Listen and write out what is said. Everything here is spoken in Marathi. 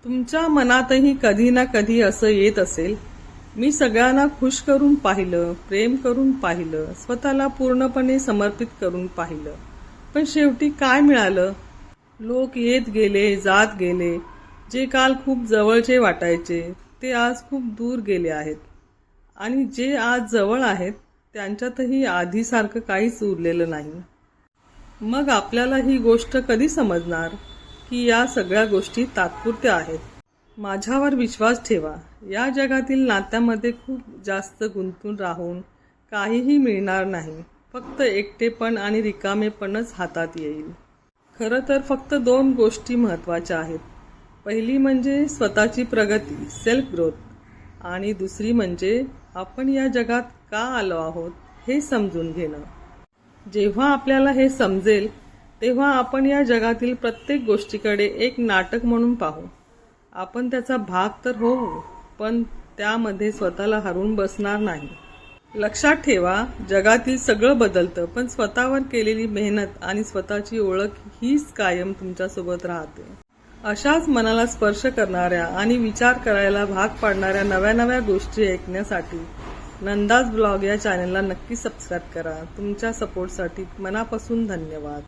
तुमच्या मनातही कधी ना कधी असं येत असेल, मी सगळ्यांना खुश करून पाहिलं, प्रेम करून पाहिलं, स्वतःला पूर्णपणे समर्पित करून पाहिलं, पण शेवटी काय मिळालं? लोक येत गेले, जात गेले. जे काल खूप जवळचे वाटायचे ते आज खूप दूर गेले आहेत. आणि जे आज जवळ आहेत त्यांच्यातही आधीसारखं काहीच उरलेलं नाही. मग आपल्याला ही गोष्ट कधी समजणार की या सगळ्या गोष्टी तात्पुरत्या आहेत? माझ्यावर विश्वास ठेवा. या जगातील नात्यामध्ये खूप जास्त गुंतून राहून काहीही मिळणार नाही. फक्त एकटेपण आणि रिकामेपणच हातात येईल. खरं तर फक्त 2 गोष्टी महत्त्वाच्या आहेत. पहिली म्हणजे स्वतःची प्रगती, सेल्फ ग्रोथ, आणि दुसरी म्हणजे आपण या जगात का आलो आहोत हे समजून घेणं. जेव्हा आपल्याला हे समजेल तेव्हा आपण या जगातील प्रत्येक गोष्टीकडे एक नाटक म्हणून पाहू. आपण त्याचा भाग तर होऊ, पण त्यामध्ये स्वतःला हरवून बसणार नाही. लक्षात ठेवा, जगातील सगळं बदलतं, पण स्वतःवर केलेली मेहनत आणि स्वतःची ओळख हीच कायम तुमच्यासोबत राहते. अशाच मनाला स्पर्श करणाऱ्या आणि विचार करायला भाग पाडणाऱ्या नव्या नव्या गोष्टी ऐकण्यासाठी नंदाज ब्लॉग या चॅनलला नक्की सबस्क्राईब करा. तुमच्या सपोर्टसाठी मनापासून धन्यवाद.